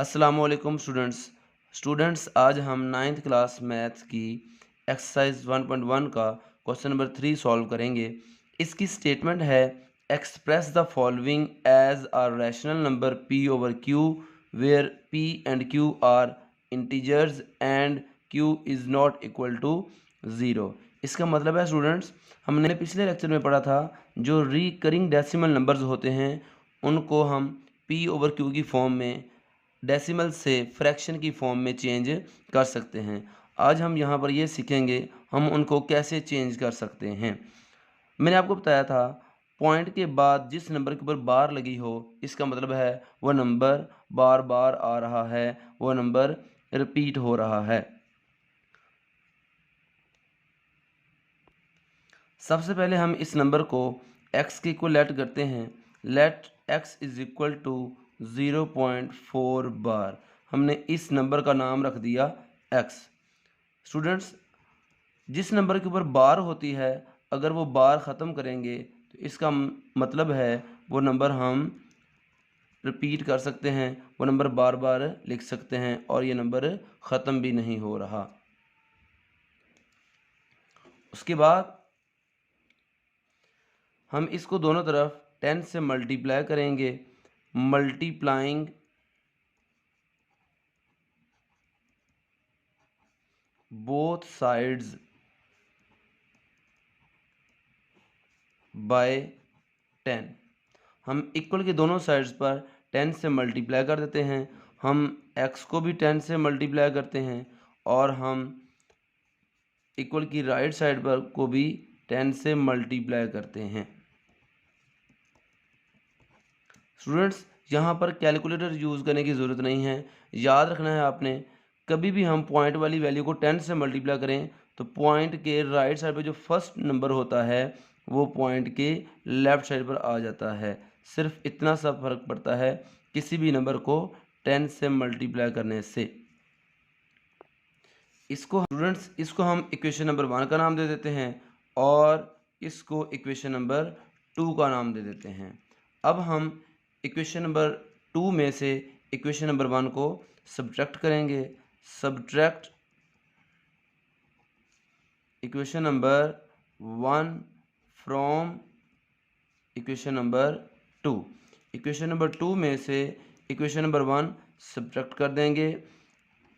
अस्सलामुअलैकुम स्टूडेंट्स आज हम नाइन्थ क्लास मैथ्स की एक्सरसाइज 1.1 का क्वेश्चन नंबर 3 सॉल्व करेंगे। इसकी स्टेटमेंट है express the following as a rational number p over q where p and q are integers and q is not equal to 0। इसका मतलब है स्टूडेंट्स, हमने पिछले लेक्चर में पढ़ा था जो रिकरिंग डेसिमल नंबर्स होते हैं उनको हम p ओवर q की फॉर्म में डेसिमल से फ्रैक्शन की फॉर्म में चेंज कर सकते हैं। आज हम यहाँ पर ये सीखेंगे हम उनको कैसे चेंज कर सकते हैं। मैंने आपको बताया था पॉइंट के बाद जिस नंबर के ऊपर बार लगी हो इसका मतलब है वो नंबर बार बार आ रहा है, वो नंबर रिपीट हो रहा है। सबसे पहले हम इस नंबर को x के इक्वल लेट करते हैं। Let x is equal to 0.4 बार। हमने इस नंबर का नाम रख दिया x। स्टूडेंट्स, जिस नंबर के ऊपर बार होती है अगर वो बार ख़त्म करेंगे तो इसका मतलब है वो नंबर हम रिपीट कर सकते हैं, वो नंबर बार बार लिख सकते हैं और ये नंबर ख़त्म भी नहीं हो रहा। उसके बाद हम इसको दोनों तरफ 10 से मल्टीप्लाई करेंगे। Multiplying both sides bye 10। हम इक्वल के दोनों साइड्स पर 10 से मल्टीप्लाई कर देते हैं। हम x को भी 10 से मल्टीप्लाई करते हैं और हम इक्वल की राइट साइड पर को भी 10 से मल्टीप्लाई करते हैं। स्टूडेंट्स, यहाँ पर कैलकुलेटर यूज़ करने की ज़रूरत नहीं है। याद रखना है आपने, कभी भी हम पॉइंट वाली वैल्यू को 10 से मल्टीप्लाई करें तो पॉइंट के राइट साइड पे जो फर्स्ट नंबर होता है वो पॉइंट के लेफ़्ट साइड पर आ जाता है। सिर्फ इतना सा फ़र्क पड़ता है किसी भी नंबर को 10 से मल्टीप्लाई करने से। इसको हम इक्वेशन नंबर 1 का नाम दे देते हैं और इसको इक्वेशन नंबर 2 का नाम दे देते हैं। अब हम इक्वेशन नंबर 2 में से इक्वेशन नंबर 1 को सब्ट्रैक्ट करेंगे। Subtract equation number 1 from equation number 2। Equation number 2 में से इक्वेशन नंबर 1 सब्ट्रैक्ट कर देंगे।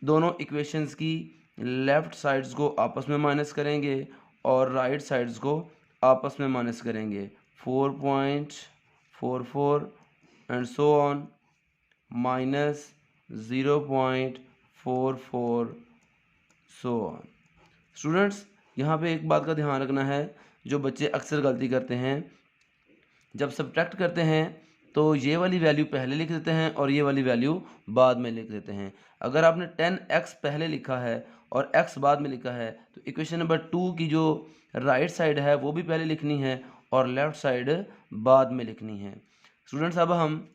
दोनों इक्वेशंस की लेफ़्ट साइड्स को आपस में माइनस करेंगे और राइट साइड्स को आपस में माइनस करेंगे। 4.44 and so on minus 0.44 so on. Students, यहाँ पे एक बात का ध्यान रखना है, जो बच्चे अक्सर गलती करते हैं, जब सब्ट्रैक्ट करते हैं तो ये वाली वैल्यू पहले लिख देते हैं और ये वाली वैल्यू बाद में लिख देते हैं। अगर आपने 10x पहले लिखा है और x बाद में लिखा है तो इक्वेशन नंबर 2 की जो राइट साइड है वो भी पहले लिखनी है और लेफ़्ट साइड बाद में लिखनी है। स्टूडेंट्स, अब हम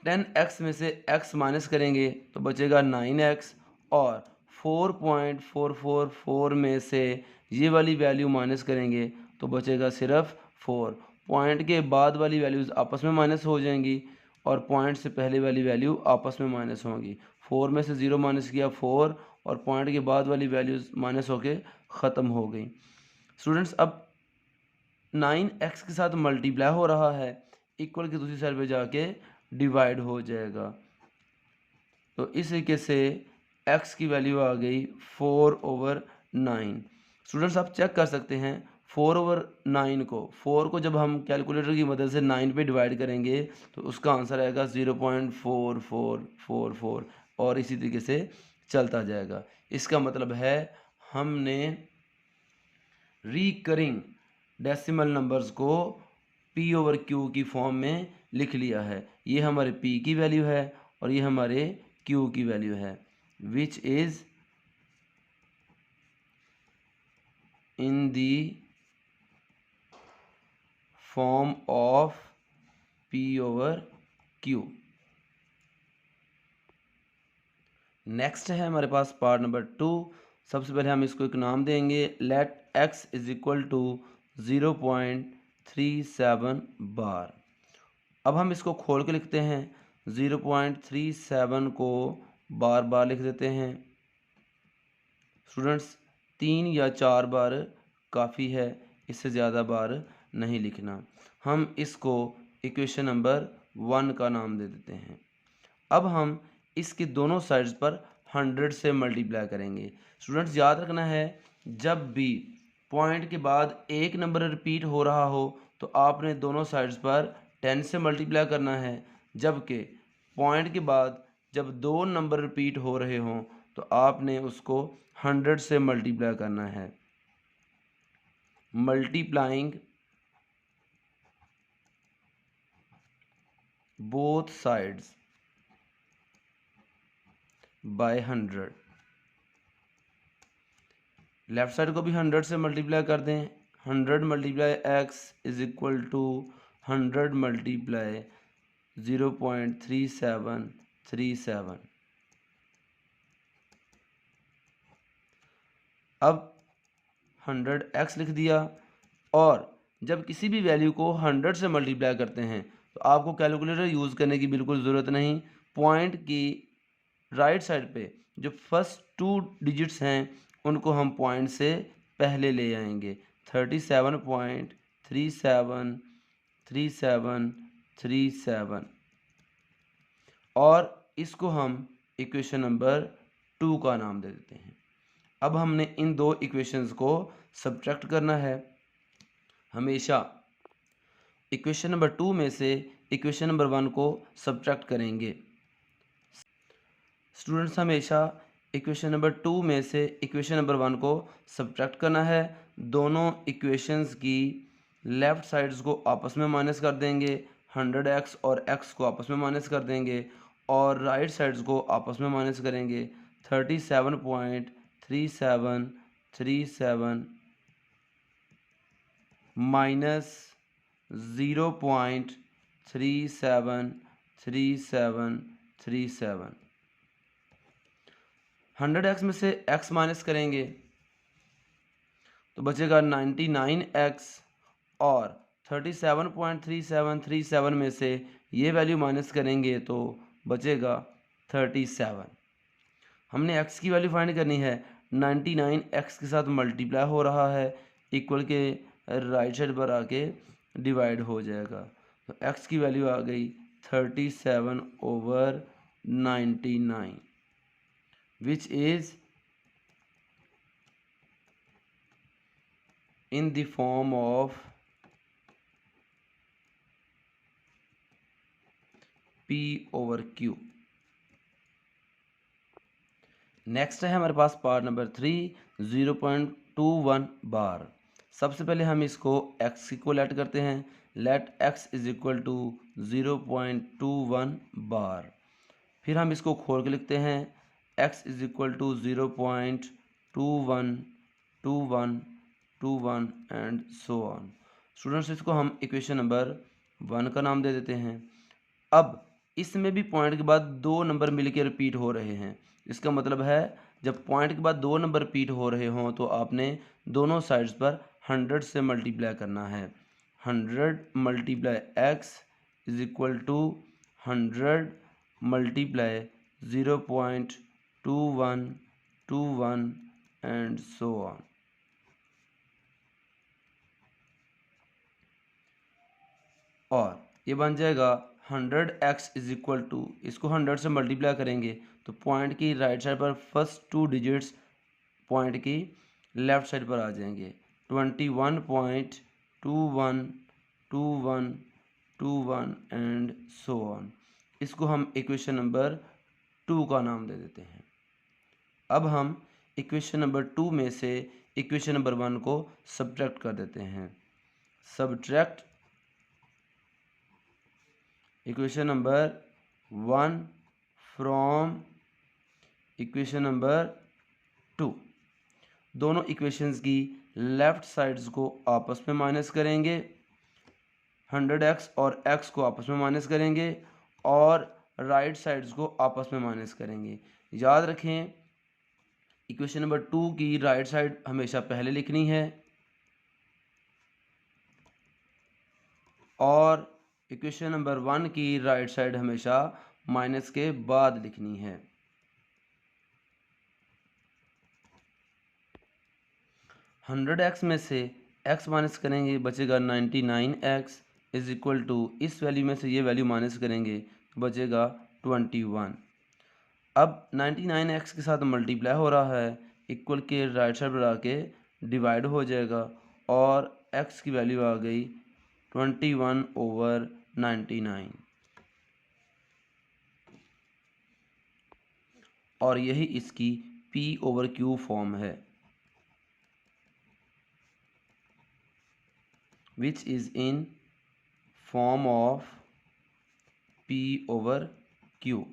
10x में से x माइनस करेंगे तो बचेगा 9x और 4.444 में से ये वाली वैल्यू माइनस करेंगे तो बचेगा सिर्फ 4। पॉइंट के बाद वाली वैल्यूज़ आपस में माइनस हो जाएंगी और पॉइंट से पहले वाली वैल्यू आपस में माइनस होंगी। 4 में से 0 माइनस किया 4 और पॉइंट के बाद वाली वैल्यूज़ माइनस होके ख़त्म हो गई। स्टूडेंट्स, अब 9x के साथ मल्टीप्लाई हो रहा है, इक्वल की दूसरी साइड पे जाके डिवाइड हो जाएगा। तो इस तरीके से x की वैल्यू आ गई 4/9। स्टूडेंट्स, आप चेक कर सकते हैं 4/9 को 4 को जब हम कैलकुलेटर की मदद से 9 पे डिवाइड करेंगे तो उसका आंसर आएगा 0.4444 और इसी तरीके से चलता जाएगा। इसका मतलब है हमने रिकरिंग डेसिमल नंबर्स को p/q की फॉर्म में लिख लिया है। ये हमारे p की वैल्यू है और ये हमारे q की वैल्यू है, which is in the form of p/q। Next है हमारे पास पार्ट नंबर 2। सबसे पहले हम इसको एक नाम देंगे, let x is equal to 0.37 बार। अब हम इसको खोल के लिखते हैं। 0.37 को बार बार लिख देते हैं। स्टूडेंट्स 3 या 4 बार काफ़ी है, इससे ज़्यादा बार नहीं लिखना। हम इसको इक्वेशन नंबर 1 का नाम दे देते हैं। अब हम इसके दोनों साइड्स पर 100 से मल्टीप्लाई करेंगे। स्टूडेंट्स याद रखना है, जब भी पॉइंट के बाद एक नंबर रिपीट हो रहा हो तो आपने दोनों साइड्स पर 10 से मल्टीप्लाई करना है, जबकि पॉइंट के बाद जब दो नंबर रिपीट हो रहे हों तो आपने उसको 100 से मल्टीप्लाई करना है। Multiplying both sides by 100। Left side को भी 100 से मल्टीप्लाई कर दें। 100 multiply x is equal to 100 multiply 0.3737। अब 100x लिख दिया, और जब किसी भी वैल्यू को 100 से मल्टीप्लाई करते हैं तो आपको कैलकुलेटर यूज़ करने की बिल्कुल ज़रूरत नहीं। पॉइंट की राइट साइड पे जो फर्स्ट 2 डिजिट्स हैं उनको हम पॉइंट से पहले ले आएंगे। 37.373737 और इसको हम इक्वेशन नंबर 2 का नाम दे देते हैं। अब हमने इन दो इक्वेशंस को सब्ट्रैक्ट करना है। हमेशा इक्वेशन नंबर 2 में से इक्वेशन नंबर 1 को सब्ट्रैक्ट करेंगे। स्टूडेंट्स हमेशा इक्वेशन नंबर 2 में से इक्वेशन नंबर 1 को सब्ट्रैक्ट करना है। दोनों इक्वेशंस की लेफ़्ट साइड्स को आपस में माइनस कर देंगे। 100x और x को आपस में माइनस कर देंगे और राइट साइड्स को आपस में माइनस करेंगे। 37.3737 माइनस 0.373737। 100x में से x माइनस करेंगे तो बचेगा 99x, और 37.3737 में से ये वैल्यू माइनस करेंगे तो बचेगा 37। हमने x की वैल्यू फाइंड करनी है। 99x के साथ मल्टीप्लाई हो रहा है, इक्वल के राइट साइड पर आके डिवाइड हो जाएगा, तो x की वैल्यू आ गई 37/99, which is in the form of P/Q। Next है हमारे पास पार्ट नंबर 3, 0.21 बार। सबसे पहले हम इसको x को लेट करते हैं। Let x is equal to 0.21 बार। फिर हम इसको खोल के लिखते हैं x is equal to 0.212121 and so on. Students इसको हम इक्वेशन नंबर 1 का नाम दे देते हैं। अब इसमें भी पॉइंट के बाद दो नंबर मिलकर रिपीट हो रहे हैं। इसका मतलब है जब पॉइंट के बाद दो नंबर रिपीट हो रहे हों तो आपने दोनों साइड्स पर 100 से मल्टीप्लाई करना है। 100 multiply x is equal to 100 multiply 0.2121 and so on. और ये बन जाएगा 100x इज इक्वल टू, इसको 100 से मल्टीप्लाई करेंगे तो पॉइंट की राइट साइड पर फर्स्ट 2 डिजिट्स पॉइंट की लेफ़्ट साइड पर आ जाएंगे। 21.212121 एंड सो ऑन। इसको हम इक्वेशन नंबर 2 का नाम दे देते हैं। अब हम इक्वेशन नंबर 2 में से इक्वेशन नंबर 1 को सब्ट्रैक्ट कर देते हैं। Subtract equation number 1 from equation number 2। दोनों इक्वेशंस की लेफ़्ट साइड्स को आपस में माइनस करेंगे। 100x और x को आपस में माइनस करेंगे और राइट साइड्स को आपस में माइनस करेंगे। याद रखें, इक्वेशन नंबर 2 की राइट साइड हमेशा पहले लिखनी है और इक्वेशन नंबर 1 की राइट साइड हमेशा माइनस के बाद लिखनी है। 100x में से x माइनस करेंगे, बचेगा 99x इज इक्वल टू, इस वैल्यू में से ये वैल्यू माइनस करेंगे तो बचेगा 21। अब 99x के साथ मल्टीप्लाई हो रहा है, इक्वल के राइट साइड बढ़ा के डिवाइड हो जाएगा और x की वैल्यू आ गई 21/99 और यही इसकी p/q फॉर्म है, which is in form of p/q।